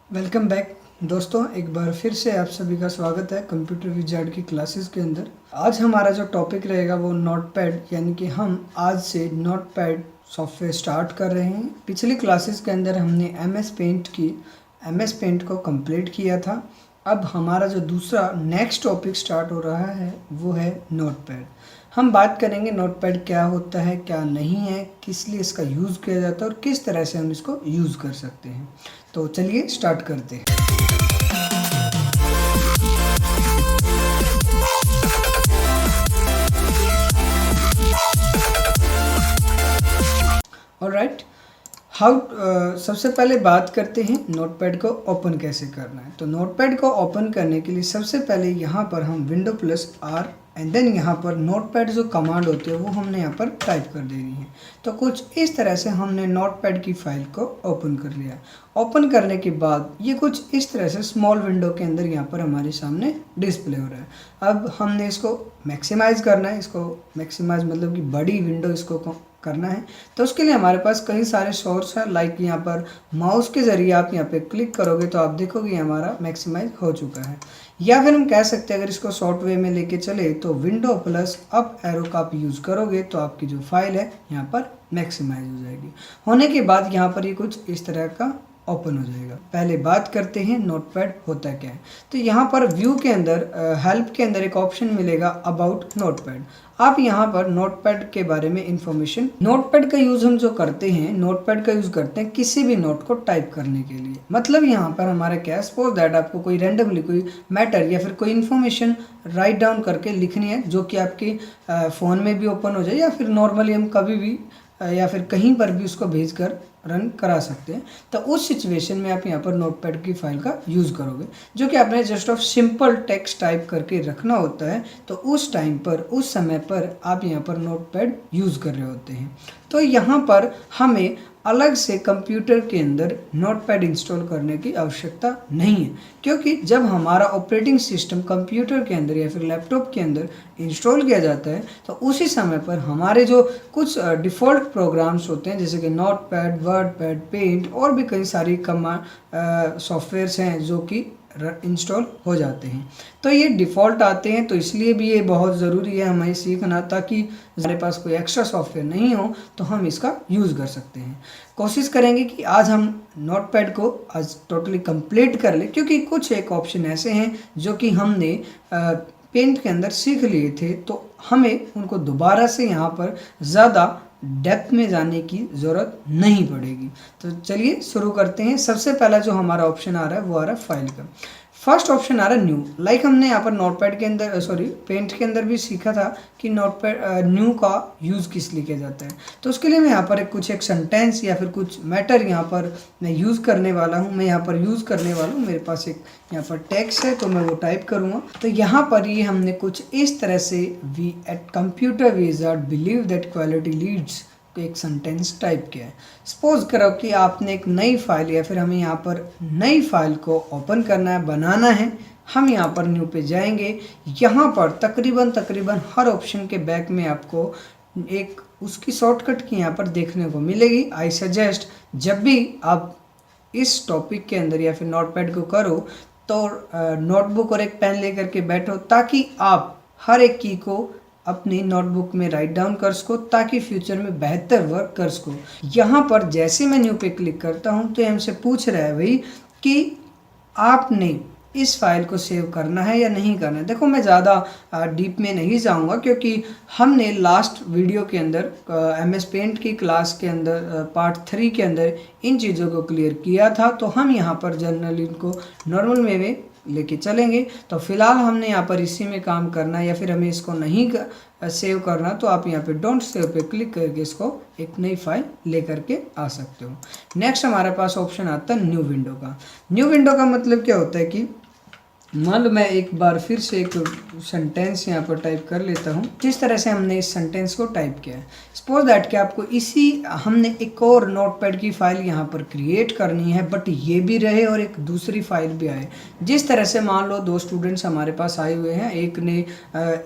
Welcome back दोस्तों, एक बार फिर से आप सभी का स्वागत है कंप्यूटर विजार्ड की क्लासेस के अंदर। आज हमारा जो टॉपिक रहेगा वो नोटपैड, यानी कि हम आज से नोटपैड सॉफ्टवेयर स्टार्ट कर रहे हैं। पिछली क्लासेस के अंदर हमने एमएस पेंट को कंप्लीट किया था। अब हमारा जो दूसरा नेक्स्ट टॉपिक स्टार्ट हो रहा है वो है नोटपैड। हम बात करेंगे नोटपैड क्या होता है, क्या नहीं है, किस लिए इसका यूज़ किया जाता है और किस तरह से हम इसको यूज़ कर सकते हैं। तो चलिए स्टार्ट करते हैं। ऑलराइट, सबसे पहले बात करते हैं नोटपैड को ओपन कैसे करना है। तो नोटपैड को ओपन करने के लिए सबसे पहले यहाँ पर हम window plus R and then यहाँ पर नोटपैड जो कमांड होती है वो हमने यहाँ पर टाइप कर देनी है। तो कुछ इस तरह से हमने नोटपैड की फाइल को ओपन कर लिया। ओपन करने के बाद ये कुछ इस तरह से स्मॉल विंडो के अंदर यहाँ पर हमारे सामने डिस्प्ले हो रहा है। अब हमने इसको मैक्सिमाइज़ करना है। इसको मैक्सिमाइज़ मतलब कि बड़ी विंडो इसको करना है। तो उसके लिए हमारे पास कई सारे सोर्स है। लाइक यहाँ पर माउस के ज़रिए आप यहाँ पे क्लिक करोगे तो आप देखोगे हमारा मैक्सिमाइज हो चुका है। या फिर हम कह सकते हैं अगर इसको शॉर्ट वे में लेके चले तो विंडो प्लस अप एरो का आप यूज़ करोगे तो आपकी जो फाइल है यहाँ पर मैक्सिमाइज हो जाएगी। होने के बाद यहाँ पर ये कुछ इस तरह का ओपन हो जाएगा। पहले बात करते हैं नोटपैड होता क्या है। तो यहाँ पर व्यू के अंदर हेल्प के अंदर एक ऑप्शन मिलेगा अबाउट नोटपैड। आप यहाँ पर नोटपैड के बारे में इंफॉर्मेशन, नोटपैड का यूज़ हम जो करते हैं, नोटपैड का यूज़ करते हैं किसी भी नोट को टाइप करने के लिए। मतलब यहाँ पर हमारा क्या, सपोज दैट आपको कोई रैंडमली कोई मैटर या फिर कोई इन्फॉर्मेशन राइट डाउन करके लिखनी है जो कि आपके फ़ोन में भी ओपन हो जाए या फिर नॉर्मली हम कभी भी या फिर कहीं पर भी उसको भेजकर रन करा सकते हैं। तो उस सिचुएशन में आप यहाँ पर नोटपैड की फाइल का यूज़ करोगे, जो कि आपने just of simple text type करके रखना होता है। तो उस टाइम पर, उस समय पर आप यहाँ पर नोटपैड यूज़ कर रहे होते हैं। तो यहाँ पर हमें अलग से कंप्यूटर के अंदर नोटपैड इंस्टॉल करने की आवश्यकता नहीं है, क्योंकि जब हमारा ऑपरेटिंग सिस्टम कंप्यूटर के अंदर या फिर लैपटॉप के अंदर इंस्टॉल किया जाता है तो उसी समय पर हमारे जो कुछ डिफ़ॉल्ट प्रोग्राम्स होते हैं जैसे कि नोटपैड, वर्डपैड, पेंट और भी कई सारी कमांड सॉफ्टवेयर्स हैं जो कि इंस्टॉल हो जाते हैं। तो ये डिफ़ॉल्ट आते हैं, तो इसलिए भी ये बहुत ज़रूरी है हमें सीखना, ताकि हमारे पास कोई एक्स्ट्रा सॉफ्टवेयर नहीं हो तो हम इसका यूज़ कर सकते हैं। कोशिश करेंगे कि आज हम नोटपैड को आज टोटली कंप्लीट कर लें, क्योंकि कुछ एक ऑप्शन ऐसे हैं जो कि हमने पेंट के अंदर सीख लिए थे, तो हमें उनको दोबारा से यहाँ पर ज़्यादा डेप्थ में जाने की ज़रूरत नहीं पड़ेगी। तो चलिए शुरू करते हैं। सबसे पहला जो हमारा ऑप्शन आ रहा है वो आ रहा है फाइल का। फर्स्ट ऑप्शन आ रहा है न्यू। लाइक हमने यहाँ पर नोटपैड के अंदर पेंट के अंदर भी सीखा था कि नोटपैड न्यू का यूज़ किस लिए किया जाता है। तो उसके लिए मैं यहाँ पर कुछ एक सेंटेंस या फिर कुछ मैटर यहाँ पर मैं यूज़ करने वाला हूँ। मैं यहाँ पर यूज़ करने वाला हूँ, मेरे पास एक यहाँ पर टेक्स्ट है तो मैं वो टाइप करूँगा। तो यहाँ पर ये हमने कुछ इस तरह से we at computer wizard believe that quality leads एक सेंटेंस टाइप किया है। सपोज करो कि आपने एक नई फाइल या फिर हमें यहाँ पर नई फाइल को ओपन करना है, बनाना है। हम यहाँ पर न्यू पे जाएंगे। यहाँ पर तकरीबन हर ऑप्शन के बैक में आपको एक उसकी शॉर्टकट की यहाँ पर देखने को मिलेगी। आई सजेस्ट जब भी आप इस टॉपिक के अंदर या फिर नोटपैड को करो तो नोटबुक और एक पेन लेकर के बैठो, ताकि आप हर एक की को अपनी नोटबुक में राइट डाउन कर सको, ताकि फ्यूचर में बेहतर वर्क कर सको। यहाँ पर जैसे मैं न्यू पे क्लिक करता हूँ तो हमसे पूछ रहा है भाई कि आपने इस फाइल को सेव करना है या नहीं करना है। देखो मैं ज़्यादा डीप में नहीं जाऊँगा, क्योंकि हमने लास्ट वीडियो के अंदर एमएस पेंट की क्लास के अंदर पार्ट 3 के अंदर इन चीज़ों को क्लियर किया था। तो हम यहाँ पर जनरली इनको नॉर्मल वे में लेके चलेंगे। तो फिलहाल हमने यहाँ पर इसी में काम करना है, या फिर हमें इसको नहीं सेव करना तो आप यहाँ पे डोंट सेव पे क्लिक करके इसको एक नई फाइल लेकर के आ सकते हो। नेक्स्ट हमारे पास ऑप्शन आता है न्यू विंडो का। न्यू विंडो का मतलब क्या होता है कि मान लो मैं एक बार फिर से एक सेंटेंस यहाँ पर टाइप कर लेता हूँ जिस तरह से हमने इस सेंटेंस को टाइप किया है। सपोज दैट कि आपको हमने एक और नोटपैड की फाइल यहाँ पर क्रिएट करनी है, बट ये भी रहे और एक दूसरी फाइल भी आए। जिस तरह से मान लो 2 स्टूडेंट्स हमारे पास आए हुए हैं, एक ने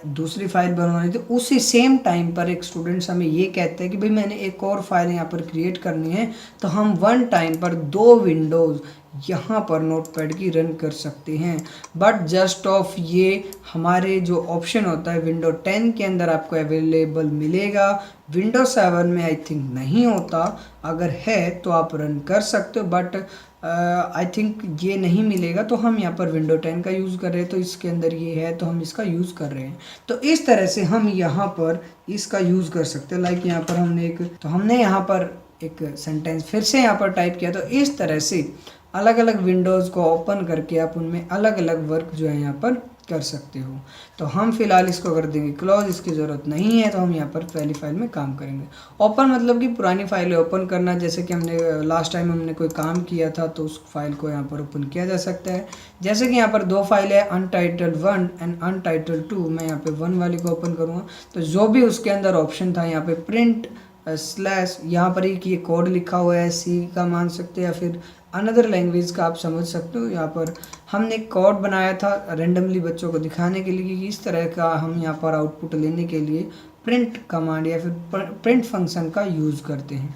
दूसरी फाइल बनवानी थी, उसी सेम टाइम पर एक स्टूडेंट्स हमें ये कहते हैं कि भाई मैंने एक और फाइल यहाँ पर क्रिएट करनी है। तो हम वन टाइम पर 2 विंडोज़ यहाँ पर नोटपैड की रन कर सकते हैं। बट जस्ट ऑफ ये हमारे जो ऑप्शन होता है विंडो 10 के अंदर आपको अवेलेबल मिलेगा, विंडो 7 में आई थिंक नहीं होता, अगर है तो आप रन कर सकते हो, बट आई थिंक ये नहीं मिलेगा। तो हम यहाँ पर विंडो 10 का यूज़ कर रहे हैं, तो इसके अंदर ये है तो हम इसका यूज़ कर रहे हैं। तो इस तरह से हम यहाँ पर इसका यूज़ कर सकते हैं। लाइक यहाँ पर हमने यहाँ पर एक सेंटेंस फिर से यहाँ पर टाइप किया, तो इस तरह से अलग अलग विंडोज़ को ओपन करके आप उनमें अलग अलग वर्क जो है यहाँ पर कर सकते हो। तो हम फिलहाल इसको कर देंगे क्लोज, इसकी ज़रूरत नहीं है। तो हम यहाँ पर पहली फाइल में काम करेंगे। ओपन मतलब कि पुरानी फाइलें ओपन करना, जैसे कि हमने लास्ट टाइम हमने कोई काम किया था तो उस फाइल को यहाँ पर ओपन किया जा सकता है। जैसे कि यहाँ पर दो फाइल है, अनटाइटल्ड 1 एंड अनटाइटल्ड 2। मैं यहाँ पे 1 वाली को ओपन करूँगा तो जो भी उसके अंदर ऑप्शन था यहाँ पे प्रिंट स्लैश, यहाँ पर एक ये कोड लिखा हुआ है, सी का मान सकते हैं या फिर अनदर लैंग्वेज का आप समझ सकते हो। यहाँ पर हमने एक कोड बनाया था रेंडमली बच्चों को दिखाने के लिए कि इस तरह का हम यहाँ पर आउटपुट लेने के लिए प्रिंट कमांड या फिर प्रिंट फंक्शन का यूज़ करते हैं।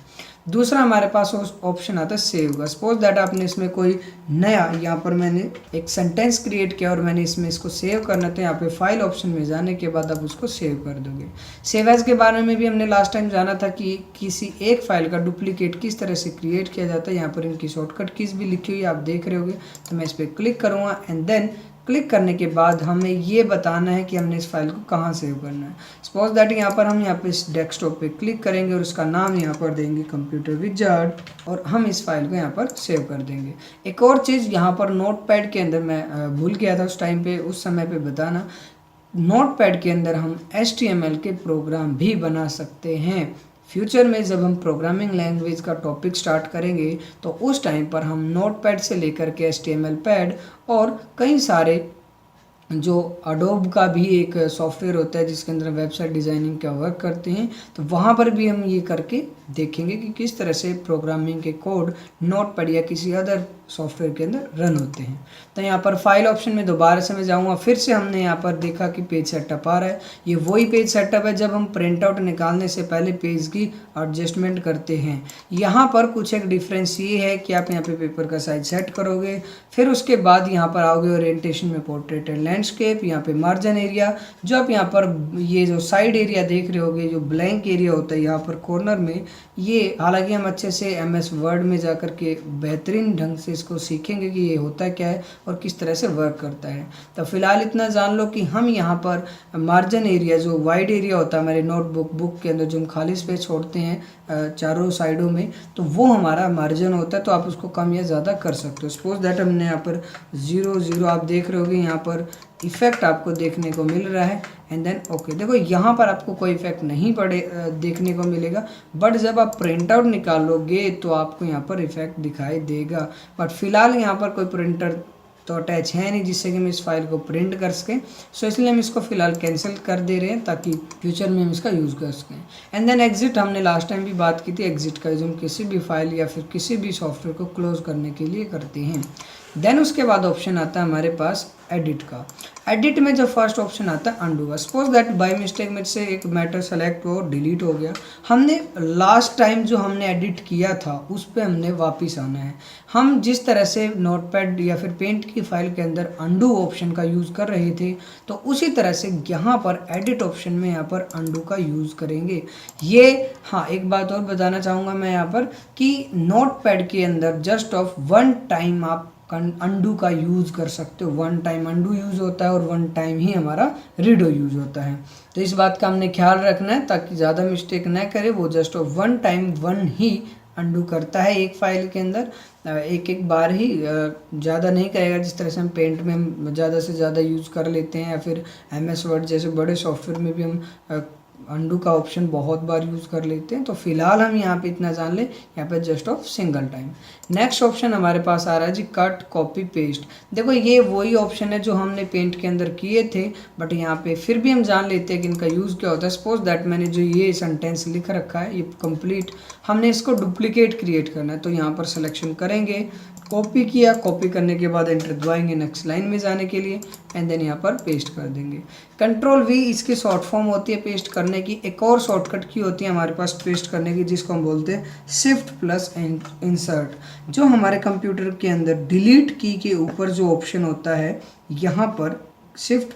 दूसरा हमारे पास ऑप्शन आता है सेव का। सपोज दैट आपने इसमें कोई नया, यहाँ पर मैंने एक सेंटेंस क्रिएट किया और मैंने इसमें इसको सेव करना, तो यहाँ पे फाइल ऑप्शन में जाने के बाद आप उसको सेव कर दोगे। सेव एज के बारे में भी हमने लास्ट टाइम जाना था कि किसी एक फाइल का डुप्लीकेट किस तरह से क्रिएट किया जाता है। यहाँ पर इनकी शॉर्टकट कीज भी लिखी हुई आप देख रहे होगे। तो मैं इस पर क्लिक करूँगा एंड देन क्लिक करने के बाद हमें ये बताना है कि हमने इस फाइल को कहाँ सेव करना है। सपोज दैट यहाँ पर हम यहाँ पे इस डेस्कटॉप पे क्लिक करेंगे और उसका नाम यहाँ पर देंगे कंप्यूटर विजार्ड, और हम इस फाइल को यहाँ पर सेव कर देंगे। एक और चीज़ यहाँ पर नोटपैड के अंदर मैं भूल गया था उस समय पे बताना, नोटपैड के अंदर हम HTML के प्रोग्राम भी बना सकते हैं। फ्यूचर में जब हम प्रोग्रामिंग लैंग्वेज का टॉपिक स्टार्ट करेंगे तो उस टाइम पर हम नोटपैड से लेकर के HTML पैड और कई सारे जो अडोब का भी एक सॉफ्टवेयर होता है जिसके अंदर वेबसाइट डिज़ाइनिंग का वर्क करते हैं, तो वहाँ पर भी हम ये करके देखेंगे कि किस तरह से प्रोग्रामिंग के कोड नोटपैड या किसी अदर सॉफ्टवेयर के अंदर रन होते हैं। तो यहाँ पर फाइल ऑप्शन में दोबारा से मैं जाऊँगा, फिर से हमने यहाँ पर देखा कि पेज सेटअप आ रहा है। ये वही पेज सेटअप है जब हम प्रिंट आउट निकालने से पहले पेज की एडजस्टमेंट करते हैं। यहाँ पर कुछ एक डिफरेंस ये है कि आप यहाँ पे पेपर का साइज सेट करोगे, फिर उसके बाद यहाँ पर आओगे ओरिएंटेशन में पोर्ट्रेट एंड लैंडस्केप, यहाँ पे मार्जिन एरिया, जो आप यहाँ पर ये जो साइड एरिया देख रहे होगे, जो ब्लैंक एरिया होता है यहाँ पर कॉर्नर में, ये हालांकि हम अच्छे से MS वर्ड में जाकर के बेहतरीन ढंग से इसको सीखेंगे कि ये होता क्या है और किस तरह से वर्क करता है। तो फिलहाल इतना जान लो कि हम यहाँ पर मार्जिन एरिया, जो वाइड एरिया होता है हमारे नोटबुक बुक के अंदर जो हम खाली स्पेस छोड़ते हैं चारों साइडों में, तो वो हमारा मार्जिन होता है। तो आप उसको कम या ज़्यादा कर सकते हो। सपोज दैट हमने यहाँ पर 0 0 आप देख रहे होगे, यहाँ पर इफेक्ट आपको देखने को मिल रहा है एंड देन ओके। देखो यहाँ पर आपको कोई इफेक्ट नहीं देखने को मिलेगा, बट जब आप प्रिंट आउट निकालोगे तो आपको यहाँ पर इफेक्ट दिखाई देगा। बट फिलहाल यहाँ पर कोई प्रिंटर तो अटैच है नहीं जिससे कि हम इस फाइल को प्रिंट कर सकें, सो इसलिए हम इसको फिलहाल कैंसिल कर दे रहे हैं ताकि फ्यूचर में हम इसका यूज़ कर सकें। एंड देन एग्जिट, हमने लास्ट टाइम भी बात की थी एग्जिट का, जो हम किसी भी फाइल या फिर किसी भी सॉफ्टवेयर को क्लोज करने के लिए करते हैं। देन उसके बाद ऑप्शन आता है हमारे पास एडिट का। एडिट में जो फर्स्ट ऑप्शन आता है अंडू का। सपोज दैट बाय मिस्टेक में से एक मैटर सेलेक्ट हो, डिलीट हो गया, हमने लास्ट टाइम जो हमने एडिट किया था उस पर हमने वापस आना है। हम जिस तरह से नोटपैड या फिर पेंट की फाइल के अंदर अंडू ऑप्शन का यूज़ कर रहे थे, तो उसी तरह से यहाँ पर एडिट ऑप्शन में यहाँ पर अंडू का यूज़ करेंगे। ये हाँ, एक बात और बताना चाहूँगा मैं यहाँ पर कि नोटपैड के अंदर जस्ट ऑफ 1 टाइम आप अंडू का यूज़ कर सकते हो। 1 टाइम अंडू यूज़ होता है और 1 टाइम ही हमारा रीडो यूज़ होता है। तो इस बात का हमने ख्याल रखना है ताकि ज़्यादा मिस्टेक ना करे। वो just of 1 time 1 he undo करता है एक फाइल के अंदर, एक बार ही, ज़्यादा नहीं करेगा। जिस तरह से हम पेंट में हम ज़्यादा से ज़्यादा यूज़ कर लेते हैं या फिर MS वर्ड जैसे बड़े सॉफ्टवेयर में भी हम अंडू का ऑप्शन बहुत बार यूज़ कर लेते हैं। तो फिलहाल हम यहाँ पे इतना जान लें, यहाँ पे just of single time. Next option हमारे पास आ रहा है जी कट कॉपी पेस्ट। देखो ये वही ऑप्शन है जो हमने पेंट के अंदर किए थे, बट यहाँ पे फिर भी हम जान लेते हैं कि इनका यूज़ क्या होता है। सपोज दैट मैंने जो ये सेंटेंस लिख रखा है ये कंप्लीट, हमने इसको डुप्लीकेट क्रिएट करना है। तो यहाँ पर सिलेक्शन करेंगे, कॉपी किया, कॉपी करने के बाद एंटर दबाएंगे नेक्स्ट लाइन में जाने के लिए एंड देन यहाँ पर पेस्ट कर देंगे। कंट्रोल वी इसकी शॉर्ट फॉर्म होती है पेस्ट करने की। एक और शॉर्टकट की होती है हमारे पास पेस्ट करने की, जिसको हम बोलते हैं शिफ्ट प्लस इंसर्ट। जो हमारे कंप्यूटर के अंदर डिलीट की के ऊपर जो ऑप्शन होता है, यहाँ पर शिफ्ट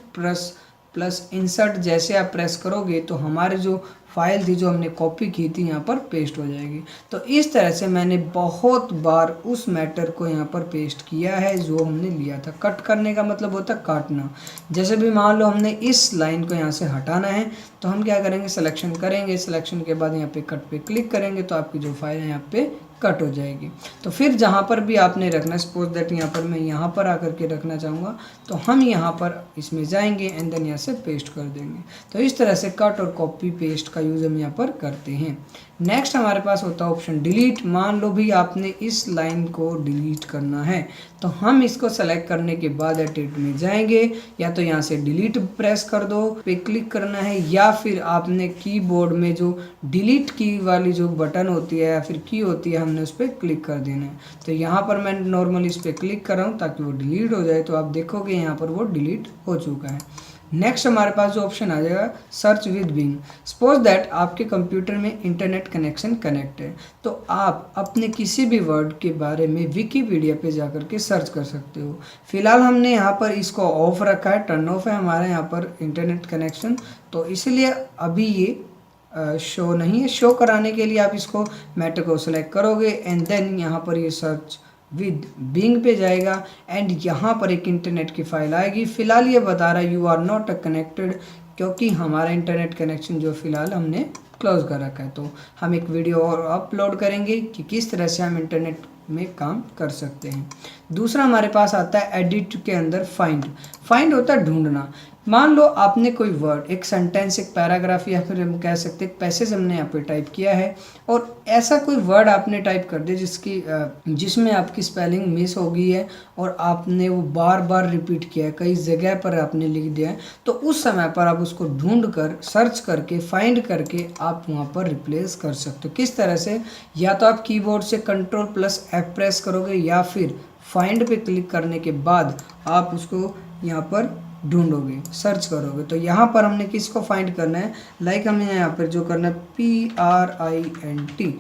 प्लस इंसर्ट जैसे आप प्रेस करोगे तो हमारे जो फाइल थी जो हमने कॉपी की थी यहाँ पर पेस्ट हो जाएगी। तो इस तरह से मैंने बहुत बार उस मैटर को यहाँ पर पेस्ट किया है जो हमने लिया था। कट करने का मतलब होता है काटना। जैसे भी मान लो हमने इस लाइन को यहाँ से हटाना है तो हम क्या करेंगे, सिलेक्शन करेंगे, सिलेक्शन के बाद यहाँ पे कट पे क्लिक करेंगे तो आपकी जो फाइल है यहाँ पे कट हो जाएगी। तो फिर जहाँ पर भी आपने रखना, सपोज दैट यहाँ पर मैं यहाँ पर आकर के रखना चाहूँगा तो हम यहाँ पर इसमें जाएंगे एंड देन यहाँ से पेस्ट कर देंगे। तो इस तरह से कट और कॉपी पेस्ट का यूज़ हम यहाँ पर करते हैं। नेक्स्ट हमारे पास होता है ऑप्शन डिलीट। मान लो भी आपने इस लाइन को डिलीट करना है तो हम इसको सेलेक्ट करने के बाद एडिट में जाएंगे, या तो यहाँ से डिलीट प्रेस कर दो पे क्लिक करना है, या फिर आपने कीबोर्ड में जो डिलीट की वाली जो बटन होती है या फिर की होती है हमने उस पर क्लिक कर देना है। तो यहाँ पर मैं नॉर्मली इस पर क्लिक कर रहा हूँ ताकि वो डिलीट हो जाए। तो आप देखोगे यहाँ पर वो डिलीट हो चुका है। नेक्स्ट हमारे पास जो ऑप्शन आ जाएगा search with Bing. Suppose that आपके कंप्यूटर में इंटरनेट कनेक्शन कनेक्ट है तो आप अपने किसी भी वर्ड के बारे में विकीपीडिया पे जाकर के सर्च कर सकते हो। फिलहाल हमने यहाँ पर इसको ऑफ रखा है, टर्न ऑफ है हमारे यहाँ पर इंटरनेट कनेक्शन, तो इसलिए अभी ये शो नहीं है। शो कराने के लिए आप इसको मैटर को सेलेक्ट करोगे एंड देन यहाँ पर ये सर्च विद बिंग पे जाएगा एंड यहाँ पर एक इंटरनेट की फाइल आएगी। फिलहाल ये बता रहा है यू आर नॉट कनेक्टेड, क्योंकि हमारा इंटरनेट कनेक्शन जो फिलहाल हमने क्लोज कर रखा है। तो हम एक वीडियो और अपलोड करेंगे कि किस तरह से हम इंटरनेट में काम कर सकते हैं। दूसरा हमारे पास आता है एडिट के अंदर फाइंड। फाइंड होता है ढूंढना। मान लो आपने कोई वर्ड, एक सेंटेंस, एक पैराग्राफ या फिर हम कह सकते हैं पैसेज हमने यहाँ पे टाइप किया है और ऐसा कोई वर्ड आपने टाइप कर दिया जिसमें आपकी स्पेलिंग मिस हो गई है और आपने वो बार बार रिपीट किया है, कई जगह पर आपने लिख दिया है, तो उस समय पर आप उसको ढूंढ कर सर्च करके फाइंड करके आप वहाँ पर रिप्लेस कर सकते हो। किस तरह से, या तो आप कीबोर्ड से Ctrl+F प्रेस करोगे या फिर फाइंड पे क्लिक करने के बाद आप उसको यहाँ पर ढूंढोगे, सर्च करोगे। तो यहाँ पर हमने किसको फाइंड करना है, लाइक हमें यहाँ पर जो करना है PRINT,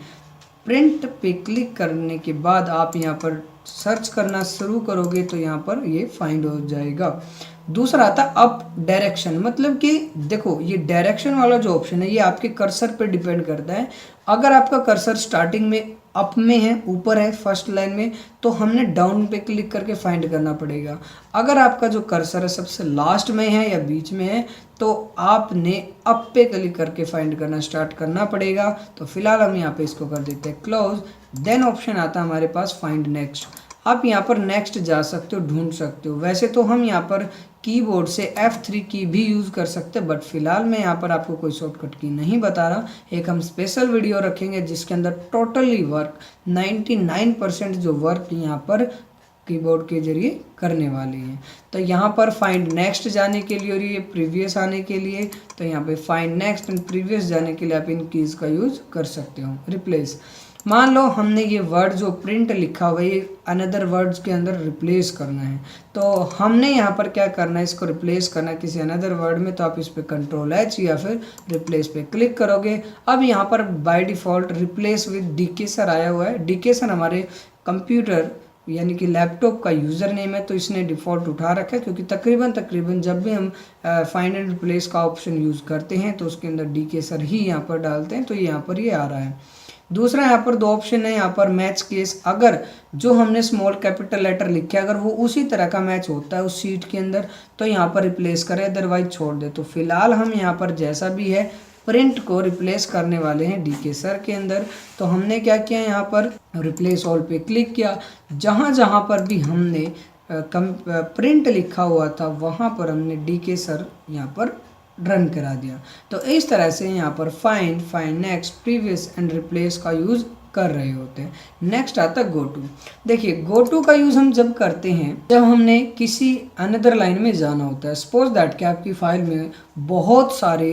प्रिंट पे क्लिक करने के बाद आप यहाँ पर सर्च करना शुरू करोगे तो यहाँ पर ये फाइंड हो जाएगा। दूसरा आता है अप डायरेक्शन, मतलब कि देखो ये डायरेक्शन वाला जो ऑप्शन है ये आपके कर्सर पे डिपेंड करता है। अगर आपका कर्सर स्टार्टिंग में अप में है, ऊपर है फर्स्ट लाइन में, तो हमने डाउन पे क्लिक करके फाइंड करना पड़ेगा। अगर आपका जो कर्सर है सबसे लास्ट में है या बीच में है तो आपने अप पे क्लिक करके फाइंड करना स्टार्ट करना पड़ेगा। तो फिलहाल हम यहाँ पे इसको कर देते हैं क्लोज। देन ऑप्शन आता है हमारे पास फाइंड नेक्स्ट। आप यहाँ पर नेक्स्ट जा सकते हो, ढूंढ सकते हो। वैसे तो हम यहाँ पर कीबोर्ड से F3 की भी यूज़ कर सकते हैं, बट फिलहाल मैं यहाँ पर आपको कोई शॉर्टकट की नहीं बता रहा। एक हम स्पेशल वीडियो रखेंगे जिसके अंदर टोटली वर्क 99% जो वर्क यहाँ पर कीबोर्ड के जरिए करने वाले हैं। तो यहाँ पर फाइंड नेक्स्ट जाने के लिए और ये प्रीवियस आने के लिए, तो यहाँ पे फाइंड नेक्स्ट एंड प्रीवियस जाने के लिए आप इन कीज़ का यूज़ कर सकते हो। रिप्लेस, मान लो हमने ये वर्ड जो प्रिंट लिखा हुआ है ये अनदर वर्ड्स के अंदर रिप्लेस करना है, तो हमने यहाँ पर क्या करना है, इसको रिप्लेस करना है किसी अनदर वर्ड में। तो आप इस पर Ctrl+H या फिर रिप्लेस पे क्लिक करोगे। अब यहाँ पर बाय डिफ़ॉल्ट रिप्लेस विद डिकेसर आया हुआ है। डिकेसर हमारे कंप्यूटर यानी कि लैपटॉप का यूज़र नेम है, तो इसने डिफ़ॉल्ट उठा रखा है, क्योंकि तकरीबन जब भी हम फाइंड एंड रिप्लेस का ऑप्शन यूज़ करते हैं तो उसके अंदर डिकेसर ही यहाँ पर डालते हैं, तो यहाँ पर ये आ रहा है। दूसरा यहाँ पर दो ऑप्शन है, यहाँ पर मैच केस। अगर जो हमने स्मॉल कैपिटल लेटर लिखे अगर वो उसी तरह का मैच होता है उस शीट के अंदर तो यहाँ पर रिप्लेस करें, अदरवाइज छोड़ दे। तो फिलहाल हम यहाँ पर जैसा भी है प्रिंट को रिप्लेस करने वाले हैं डिकेसर के अंदर। तो हमने क्या किया, यहाँ पर रिप्लेस ऑल पे क्लिक किया। जहाँ जहाँ पर भी हमने प्रिंट लिखा हुआ था वहाँ पर हमने डिकेसर यहाँ पर रन करा दिया। तो इस तरह से यहाँ पर find next, previous and replace का यूज़ कर रहे होते हैं। नेक्स्ट आता है गो टू। देखिए गो टू का यूज़ हम जब करते हैं जब हमने किसी अनदर लाइन में जाना होता है। सपोज दैट कि आपकी फाइल में बहुत सारे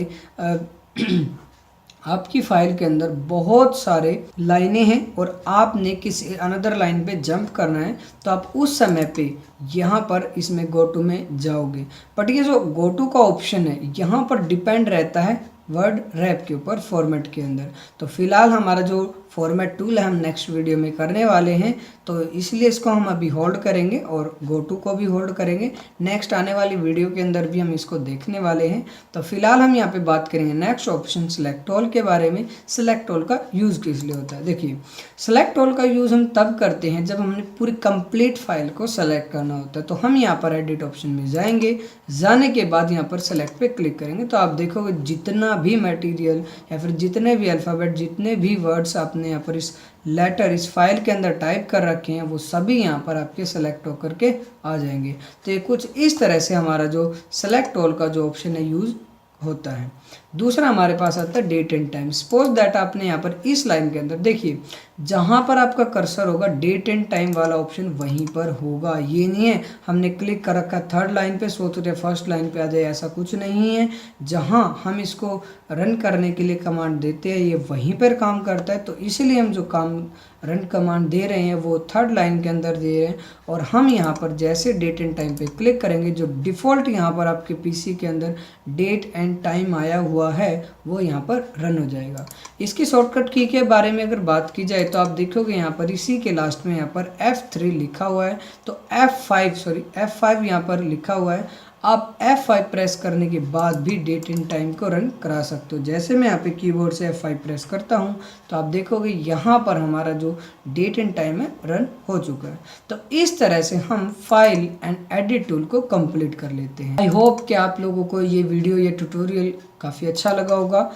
आपकी फाइल के अंदर बहुत सारे लाइनें हैं और आपने किसी अनदर लाइन पे जंप करना है, तो आप उस समय पे यहाँ पर इसमें गो टू में जाओगे। बट ये जो गो टू का ऑप्शन है यहाँ पर डिपेंड रहता है वर्ड रैप के ऊपर फॉर्मेट के अंदर। तो फिलहाल हमारा जो फॉर्मेट टूल है हम नेक्स्ट वीडियो में करने वाले हैं, तो इसलिए इसको हम अभी होल्ड करेंगे और गो टू को भी होल्ड करेंगे। नेक्स्ट आने वाली वीडियो के अंदर भी हम इसको देखने वाले हैं। तो फिलहाल हम यहाँ पे बात करेंगे नेक्स्ट ऑप्शन सेलेक्ट ऑल के बारे में। सेलेक्ट ऑल का यूज़ किस लिए होता है? देखिए, सेलेक्ट ऑल का यूज़ हम तब करते हैं जब हमने पूरी कंप्लीट फाइल को सेलेक्ट करना होता है। तो हम यहाँ पर एडिट ऑप्शन में जाएंगे, जाने के बाद यहाँ पर सेलेक्ट पे क्लिक करेंगे तो आप देखोगे जितना भी मटेरियल या फिर जितने भी अल्फ़ाबेट, जितने भी वर्ड्स आपने यहाँ पर इस लेटर इस फाइल के अंदर टाइप कर रखे हैं वो सभी यहाँ पर आपके सेलेक्ट होकर के आ जाएंगे। तो ये कुछ इस तरह से हमारा जो सेलेक्ट ऑल का जो ऑप्शन है यूज़ होता है। दूसरा हमारे पास आता है date and time. Suppose that आपने यहाँ पर इस लाइन के अंदर देखिए जहाँ पर आपका कर्सर होगा डेट एंड टाइम वाला ऑप्शन वहीं पर होगा। ये नहीं है हमने क्लिक कर रखा थर्ड लाइन पे सोच रहे फर्स्ट लाइन पे आ जाए, ऐसा कुछ नहीं है। जहाँ हम इसको रन करने के लिए कमांड देते हैं ये वहीं पर काम करता है। तो इसीलिए हम जो काम रन कमांड दे रहे हैं वो थर्ड लाइन के अंदर दे रहे हैं और हम यहाँ पर जैसे डेट एंड टाइम पे क्लिक करेंगे जो डिफ़ॉल्ट यहाँ पर आपके पीसी के अंदर डेट एंड टाइम आया हुआ है वो यहाँ पर रन हो जाएगा। इसकी शॉर्टकट की के बारे में अगर बात की जाए तो आप देखोगे यहाँ पर इसी के लास्ट में यहाँ पर F3 लिखा हुआ है, तो F5 यहाँ पर लिखा हुआ है। आप F5 प्रेस करने के बाद भी डेट एंड टाइम को रन करा सकते हो। जैसे मैं यहाँ पे कीबोर्ड से F5 प्रेस करता हूँ तो आप देखोगे यहाँ पर हमारा जो डेट एंड टाइम है रन हो चुका है। तो इस तरह से हम फाइल एंड एडिट टूल को कंप्लीट कर लेते हैं। आई होप कि आप लोगों को ये वीडियो, ये ट्यूटोरियल काफ़ी अच्छा लगा होगा।